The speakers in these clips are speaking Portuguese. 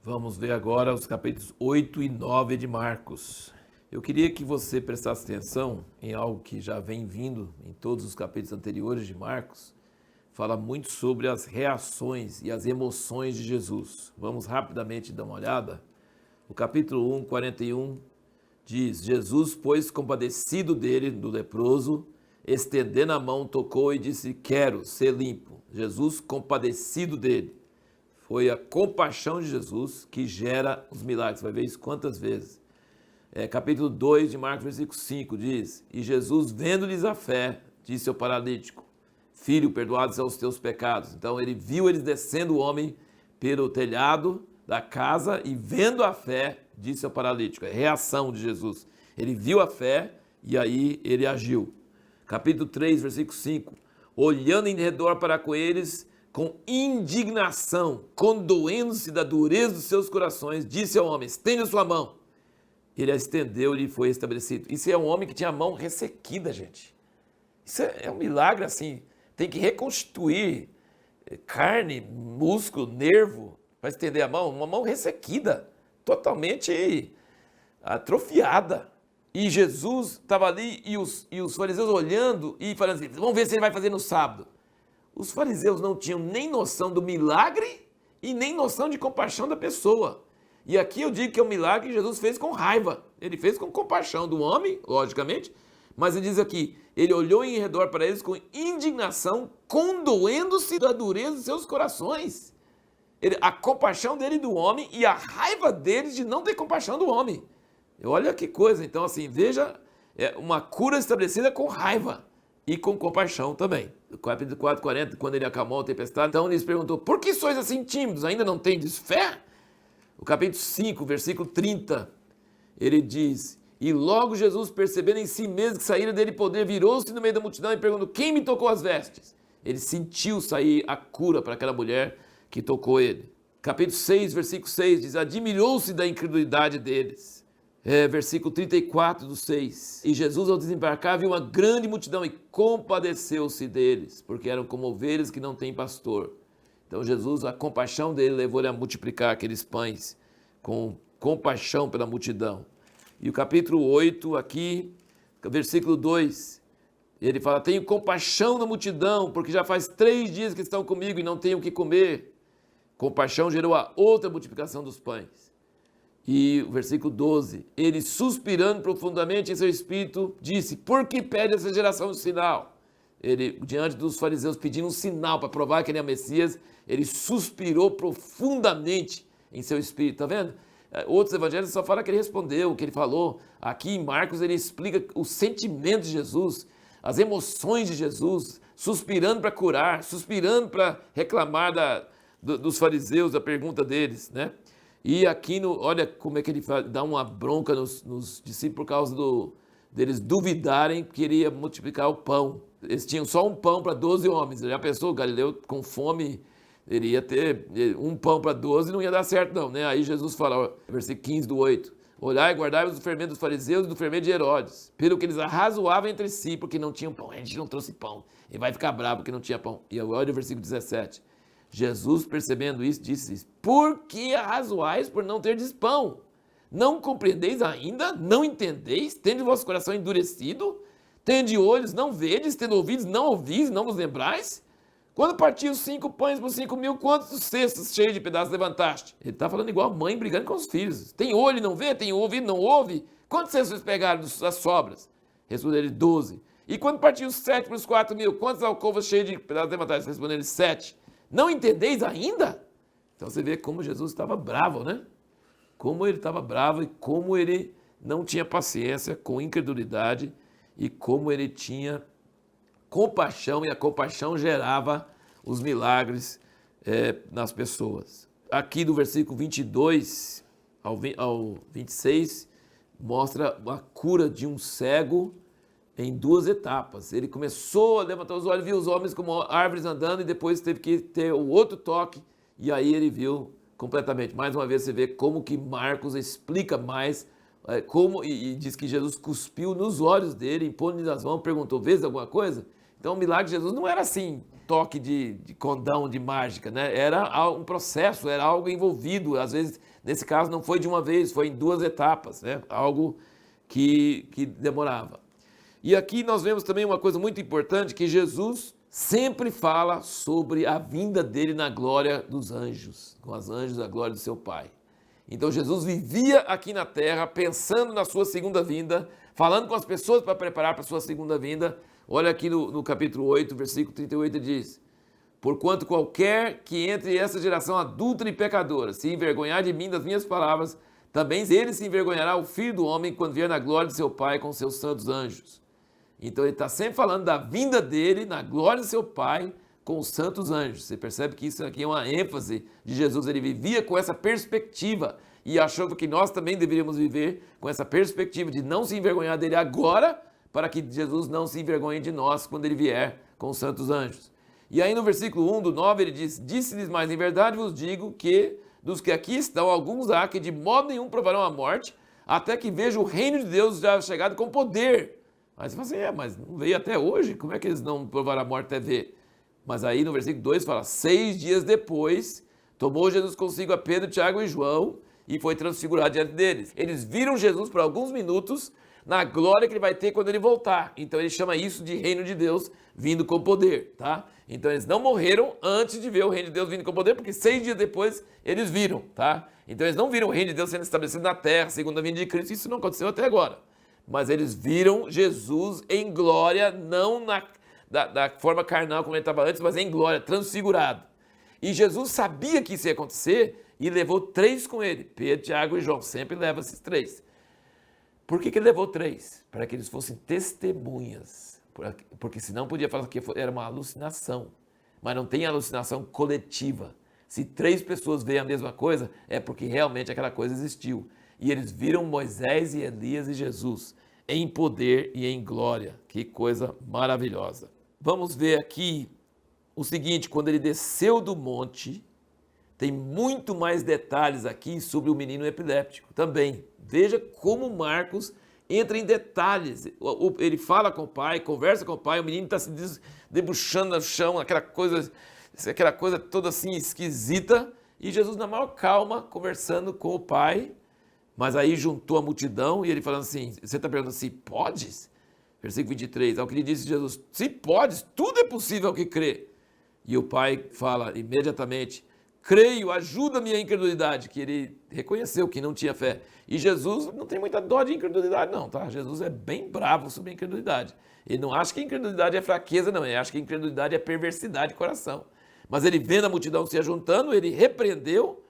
Vamos ver agora os capítulos 8 e 9 de Marcos. Eu queria que você prestasse atenção em algo que já vem vindo em todos os capítulos anteriores de Marcos. Fala muito sobre as reações e as emoções de Jesus. Vamos rapidamente dar uma olhada. O capítulo 1, 41 diz: Jesus, pois, compadecido dele, do leproso, estendendo a mão, tocou e disse: quero ser limpo. Jesus, compadecido dele. Foi a compaixão de Jesus que gera os milagres. Você vai ver isso quantas vezes. Capítulo 2 de Marcos, versículo 5 diz: e Jesus, vendo-lhes a fé, disse ao paralítico: filho, perdoados são os teus pecados. Então ele viu eles descendo o homem pelo telhado da casa e vendo a fé, disse ao paralítico. É reação de Jesus. Ele viu a fé e aí ele agiu. Capítulo 3, versículo 5. Olhando em redor para com eles, com indignação, condoendo-se da dureza dos seus corações, disse ao homem: estende a sua mão. Ele a estendeu e foi estabelecido. Isso é um homem que tinha a mão ressequida, gente. Isso é um milagre assim. Tem que reconstituir carne, músculo, nervo, para estender a mão. Uma mão ressequida, totalmente atrofiada. E Jesus estava ali e os fariseus olhando e falando assim: vamos ver se ele vai fazer no sábado. Os fariseus não tinham nem noção do milagre e nem noção de compaixão da pessoa. E aqui eu digo que é um milagre que Jesus fez com raiva. Ele fez com compaixão do homem, logicamente, mas ele diz aqui: ele olhou em redor para eles com indignação, condoendo-se da dureza dos seus corações. A compaixão dele do homem e a raiva deles de não ter compaixão do homem. Olha que coisa. Então, assim, veja, uma cura estabelecida com raiva e com compaixão também. No capítulo 4, 40, quando ele acalmou a tempestade, então ele lhes perguntou: por que sois assim tímidos? Ainda não tendes fé? O capítulo 5, versículo 30, ele diz: e logo Jesus, percebendo em si mesmo que saíra dele poder, virou-se no meio da multidão e perguntou: quem me tocou as vestes? Ele sentiu sair a cura para aquela mulher que tocou ele. Capítulo 6, versículo 6 diz: admirou-se da incredulidade deles. Versículo 34 do 6. E Jesus, ao desembarcar, viu uma grande multidão e compadeceu-se deles, porque eram como ovelhas que não têm pastor. Então Jesus, a compaixão dele levou ele a multiplicar aqueles pães com compaixão pela multidão. E o capítulo 8 aqui, versículo 2, ele fala: tenho compaixão da multidão, porque já faz 3 dias que estão comigo e não tenho o que comer. Compaixão gerou a outra multiplicação dos pães. E o versículo 12, ele, suspirando profundamente em seu espírito, disse: por que pede essa geração um sinal? Ele, diante dos fariseus pedindo um sinal para provar que ele é Messias, ele suspirou profundamente em seu espírito. Está vendo? Outros evangelhos só falam que ele respondeu, o que ele falou. Aqui em Marcos ele explica o sentimento de Jesus, as emoções de Jesus, suspirando para curar, suspirando para reclamar dos fariseus, da pergunta deles, né? E aqui, olha como é que ele dá uma bronca nos discípulos por causa deles duvidarem que ele ia multiplicar o pão. Eles tinham só um pão para 12 homens. Já pensou, Galileu com fome, ele ia ter um pão para 12 e não ia dar certo não, né? Aí Jesus fala, versículo 15 do 8, olhai e guardai-vos do fermento dos fariseus e do fermento de Herodes, pelo que eles arrazoavam entre si, porque não tinham pão. A gente não trouxe pão, ele vai ficar bravo porque não tinha pão. E olha o versículo 17. Jesus, percebendo isso, disse: por que arrazoais por não terdes pão? Não compreendeis ainda? Não entendeis? Tende o vosso coração endurecido? Tende olhos, não vedes? Tendo ouvidos, não ouvis? Não vos lembrais? Quando partiu os 5 pães por 5.000, quantos cestos cheios de pedaços levantaste? Ele está falando igual a mãe brigando com os filhos. Tem olho e não vê? Tem ouvido e não ouve? Quantos cestos pegaram das sobras? Respondeu ele: 12. E quando partiu os 7 por 4.000, quantas alcovas cheias de pedaços levantaste? Respondeu ele: 7. Não entendeis ainda? Então você vê como Jesus estava bravo, né? Como ele estava bravo e como ele não tinha paciência, com incredulidade, e como ele tinha compaixão, e a compaixão gerava os milagres nas pessoas. Aqui do versículo 22 ao 26, mostra a cura de um cego em 2 etapas. Ele começou a levantar os olhos, viu os homens como árvores andando, e depois teve que ter o outro toque, e aí ele viu completamente. Mais uma vez você vê como que Marcos explica mais, e diz que Jesus cuspiu nos olhos dele, impôs-lhe as mãos, perguntou: vês alguma coisa? Então o milagre de Jesus não era assim, toque de condão, de mágica, né? Era um processo, era algo envolvido. Às vezes, nesse caso, não foi de uma vez, foi em 2 etapas, né? Algo que demorava. E aqui nós vemos também uma coisa muito importante, que Jesus sempre fala sobre a vinda dele na glória dos anjos, com os anjos da glória do seu Pai. Então Jesus vivia aqui na terra pensando na sua segunda vinda, falando com as pessoas para preparar para a sua segunda vinda. Olha aqui no capítulo 8, versículo 38, diz: porquanto qualquer que entre essa geração adúltera e pecadora se envergonhar de mim, das minhas palavras, também ele se envergonhará, o Filho do Homem, quando vier na glória de seu Pai com seus santos anjos. Então ele está sempre falando da vinda dele na glória de seu Pai com os santos anjos. Você percebe que isso aqui é uma ênfase de Jesus. Ele vivia com essa perspectiva e achava que nós também deveríamos viver com essa perspectiva de não se envergonhar dele agora, para que Jesus não se envergonhe de nós quando ele vier com os santos anjos. E aí no versículo 1 do 9 ele diz: disse-lhes mais, em verdade vos digo que dos que aqui estão, alguns há que de modo nenhum provarão a morte, até que vejam o reino de Deus já chegado com poder. Aí você fala assim, mas não veio até hoje, como é que eles não provaram a morte até ver? Mas aí no versículo 2 fala: 6 dias depois, tomou Jesus consigo a Pedro, Tiago e João, e foi transfigurado diante deles. Eles viram Jesus por alguns minutos, na glória que ele vai ter quando ele voltar. Então ele chama isso de reino de Deus vindo com poder, tá? Então eles não morreram antes de ver o reino de Deus vindo com poder, porque 6 dias depois eles viram, tá? Então eles não viram o reino de Deus sendo estabelecido na terra, segundo a vinda de Cristo. Isso não aconteceu até agora. Mas eles viram Jesus em glória, não da forma carnal como ele estava antes, mas em glória, transfigurado. E Jesus sabia que isso ia acontecer e levou 3 com ele, Pedro, Tiago e João. Sempre leva esses 3. Por que ele levou 3? Para que eles fossem testemunhas. Porque senão podia falar que era uma alucinação. Mas não tem alucinação coletiva. Se 3 pessoas veem a mesma coisa, é porque realmente aquela coisa existiu. E eles viram Moisés e Elias e Jesus em poder e em glória. Que coisa maravilhosa. Vamos ver aqui o seguinte: quando ele desceu do monte, tem muito mais detalhes aqui sobre o menino epiléptico também. Veja como Marcos entra em detalhes. Ele fala com o pai, conversa com o pai, o menino está se debuxando no chão, aquela coisa toda assim esquisita, e Jesus na maior calma, conversando com o pai. Mas aí juntou a multidão e ele falando assim, você está perguntando assim, podes? Versículo 23, ao que lhe disse Jesus: se podes, tudo é possível ao que crê. E o pai fala imediatamente: creio, ajuda-me a incredulidade, que ele reconheceu que não tinha fé. E Jesus não tem muita dó de incredulidade não, tá? Jesus é bem bravo sobre a incredulidade. Ele não acha que a incredulidade é fraqueza não, ele acha que a incredulidade é perversidade de coração. Mas ele vendo a multidão se ajuntando, ele repreendeu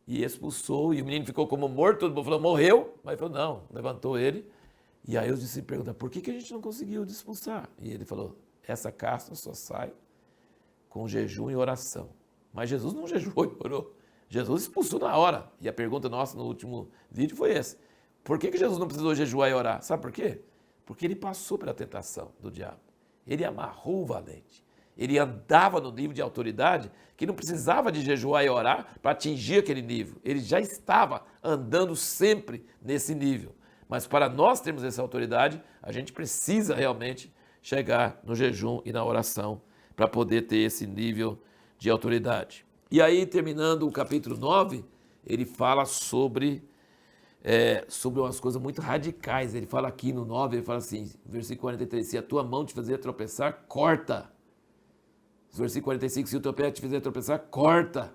e expulsou, e o menino ficou como morto. Todo mundo falou, morreu? Mas ele falou, não, levantou ele. E aí os discípulos perguntam, por que a gente não conseguiu expulsar? E ele falou, essa casta só sai com jejum e oração. Mas Jesus não jejuou e orou. Jesus expulsou na hora. E a pergunta nossa no último vídeo foi essa: por que Jesus não precisou jejuar e orar? Sabe por quê? Porque ele passou pela tentação do diabo. Ele amarrou o valente. Ele andava no nível de autoridade que não precisava de jejuar e orar para atingir aquele nível. Ele já estava andando sempre nesse nível. Mas para nós termos essa autoridade, a gente precisa realmente chegar no jejum e na oração para poder ter esse nível de autoridade. E aí, terminando o capítulo 9, ele fala sobre umas coisas muito radicais. Ele fala aqui no 9, ele fala assim, versículo 43, se a tua mão te fazer tropeçar, corta. Versículo 45, se o teu pé te fizer tropeçar, corta.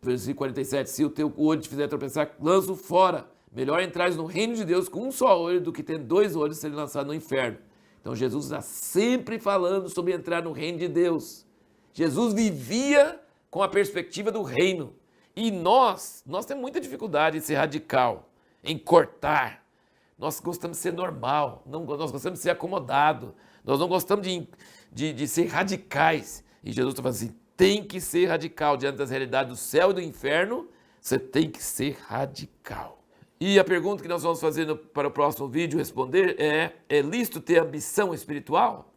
Versículo 47, se o teu olho te fizer tropeçar, lança-o fora. Melhor entrares no reino de Deus com um só olho do que ter 2 olhos e ser lançado no inferno. Então Jesus está sempre falando sobre entrar no reino de Deus. Jesus vivia com a perspectiva do reino. E nós temos muita dificuldade em ser radical, em cortar. Nós gostamos de ser normal, nós gostamos de ser acomodado. Nós não gostamos de ser radicais. E Jesus está falando assim, tem que ser radical. Diante das realidades do céu e do inferno, você tem que ser radical. E a pergunta que nós vamos fazer para o próximo vídeo responder é lícito ter ambição espiritual?